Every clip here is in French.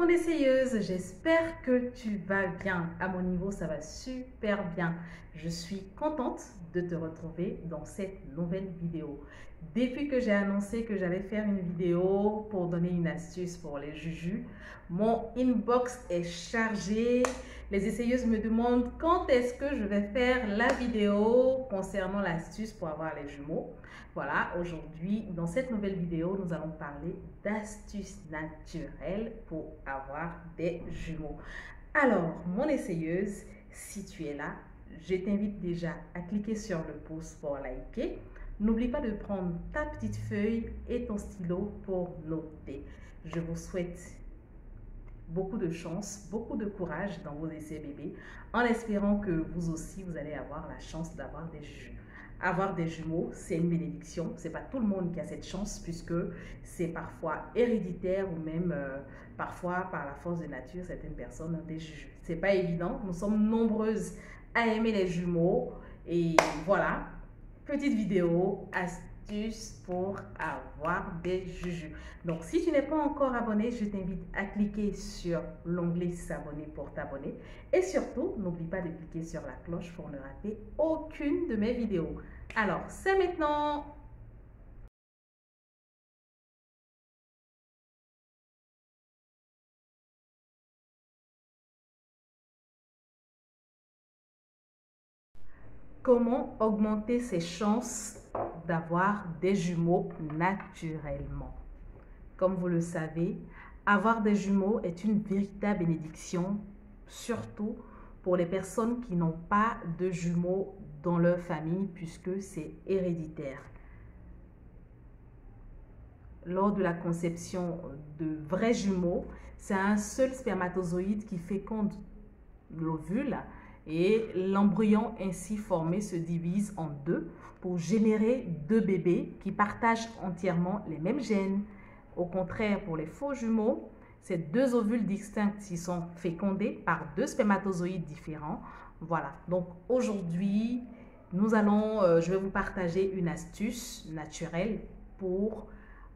mon essayeuse, j'espère que tu vas bien. À mon niveau, ça va super bien. Je suis contente de te retrouver dans cette nouvelle vidéo. Depuis que j'ai annoncé que j'allais faire une vidéo pour donner une astuce pour les jujus, mon inbox est chargé. Les essayeuses me demandent quand est-ce que je vais faire la vidéo concernant l'astuce pour avoir les jumeaux. Voilà, aujourd'hui, dans cette nouvelle vidéo, nous allons parler d'astuces naturelles pour avoir des jumeaux. Alors, mon essayeuse, si tu es là, je t'invite déjà à cliquer sur le pouce pour liker. N'oublie pas de prendre ta petite feuille et ton stylo pour noter. Je vous souhaite beaucoup de chance, beaucoup de courage dans vos essais bébés, en espérant que vous aussi, vous allez avoir la chance d'avoir des jujus. Avoir des jumeaux, c'est une bénédiction. C'est pas tout le monde qui a cette chance puisque c'est parfois héréditaire ou même parfois par la force de nature, certaines personnes ont des jujus. C'est pas évident. Nous sommes nombreuses à aimer les jumeaux et voilà, petite vidéo astuce pour avoir des jujus. Donc, si tu n'es pas encore abonné, je t'invite à cliquer sur l'onglet s'abonner pour t'abonner. Et surtout, n'oublie pas de cliquer sur la cloche pour ne rater aucune de mes vidéos. Alors, c'est maintenant. Comment augmenter ses chances d'avoir des jumeaux naturellement? Comme vous le savez, avoir des jumeaux est une véritable bénédiction, surtout pour les personnes qui n'ont pas de jumeaux dans leur famille puisque c'est héréditaire. Lors de la conception de vrais jumeaux, c'est un seul spermatozoïde qui féconde l'ovule et l'embryon ainsi formé se divise en deux pour générer deux bébés qui partagent entièrement les mêmes gènes. Au contraire, pour les faux jumeaux, ces deux ovules distincts qui sont fécondés par deux spermatozoïdes différents. Voilà, donc aujourd'hui, je vais vous partager une astuce naturelle pour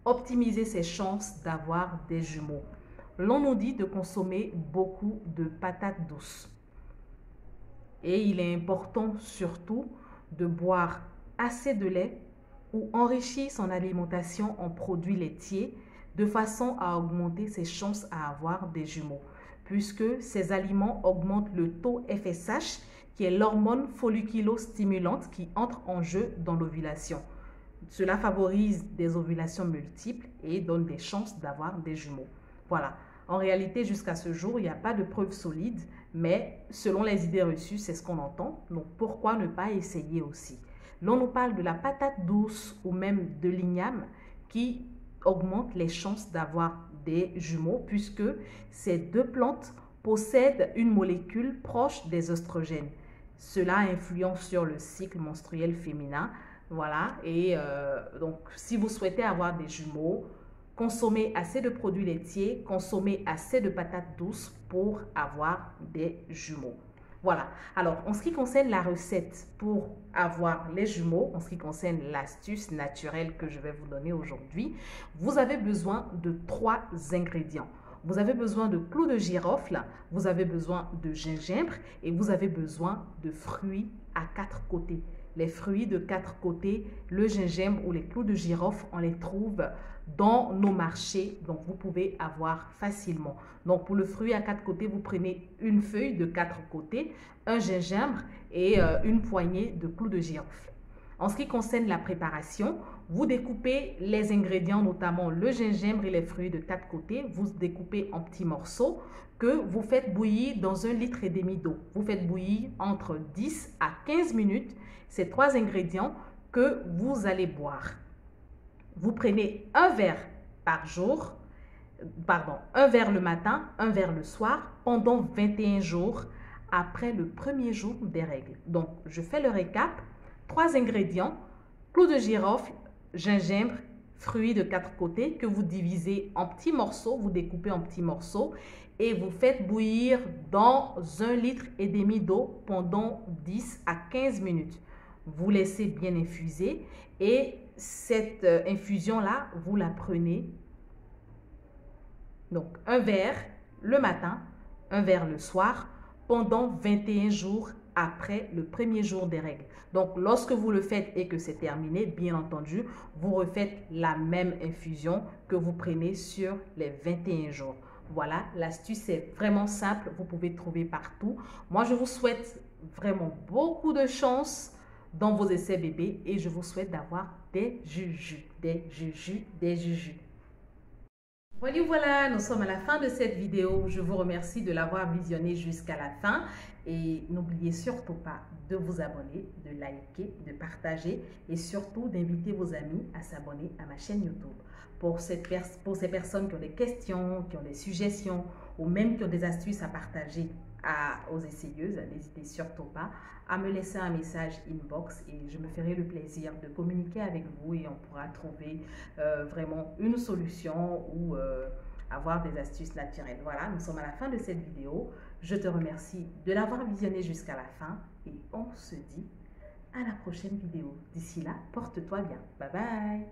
optimiser ses chances d'avoir des jumeaux. L'on nous dit de consommer beaucoup de patates douces. Et il est important surtout de boire assez de lait ou enrichir son alimentation en produits laitiers de façon à augmenter ses chances à avoir des jumeaux, puisque ces aliments augmentent le taux FSH, qui est l'hormone folliculostimulante qui entre en jeu dans l'ovulation. Cela favorise des ovulations multiples et donne des chances d'avoir des jumeaux. Voilà. En réalité, jusqu'à ce jour, il n'y a pas de preuves solides, mais selon les idées reçues, c'est ce qu'on entend. Donc, pourquoi ne pas essayer aussi? L'on nous parle de la patate douce ou même de l'igname qui augmente les chances d'avoir des jumeaux puisque ces deux plantes possèdent une molécule proche des oestrogènes. Cela influence sur le cycle menstruel féminin. Voilà, et donc si vous souhaitez avoir des jumeaux, consommez assez de produits laitiers, consommez assez de patates douces pour avoir des jumeaux. Voilà, alors en ce qui concerne la recette pour avoir les jumeaux, en ce qui concerne l'astuce naturelle que je vais vous donner aujourd'hui, vous avez besoin de 3 ingrédients. Vous avez besoin de clous de girofle, vous avez besoin de gingembre et vous avez besoin de fruits à 4 côtés. Les fruits de 4 côtés, le gingembre ou les clous de girofle, on les trouve dans nos marchés, donc vous pouvez avoir facilement. Donc pour le fruit à 4 côtés, vous prenez une feuille de 4 côtés, un gingembre et une poignée de clous de girofle. En ce qui concerne la préparation, vous découpez les ingrédients, notamment le gingembre et les fruits de 4 côtés, vous découpez en petits morceaux que vous faites bouillir dans 1,5 litre d'eau. Vous faites bouillir entre 10 à 15 minutes ces 3 ingrédients que vous allez boire. Vous prenez un verre par jour, un verre le matin, un verre le soir, pendant 21 jours après le premier jour des règles. Donc, je fais le récap. 3 ingrédients, clous de girofle, gingembre, fruits de 4 côtés que vous divisez en petits morceaux, vous découpez en petits morceaux et vous faites bouillir dans 1,5 litre d'eau pendant 10 à 15 minutes. Vous laissez bien infuser et cette infusion-là, vous la prenez. Donc, un verre, le matin, un verre le soir, pendant 21 jours après le premier jour des règles. Donc, lorsque vous le faites et que c'est terminé, bien entendu, vous refaites la même infusion que vous prenez sur les 21 jours. Voilà, l'astuce est vraiment simple, vous pouvez trouver partout. Moi, je vous souhaite vraiment beaucoup de chance dans vos essais bébés et je vous souhaite d'avoir des jujus, des jujus, des jujus. Voilà, nous sommes à la fin de cette vidéo. Je vous remercie de l'avoir visionnée jusqu'à la fin et n'oubliez surtout pas de vous abonner, de liker, de partager et surtout d'inviter vos amis à s'abonner à ma chaîne YouTube. Pour ces personnes qui ont des questions, qui ont des suggestions ou même qui ont des astuces à partager aux essayeuses, n'hésitez surtout pas à me laisser un message inbox et je me ferai le plaisir de communiquer avec vous et on pourra trouver vraiment une solution ou avoir des astuces naturelles. Voilà, nous sommes à la fin de cette vidéo. Je te remercie de l'avoir visionné jusqu'à la fin et on se dit à la prochaine vidéo. D'ici là, porte-toi bien. Bye bye.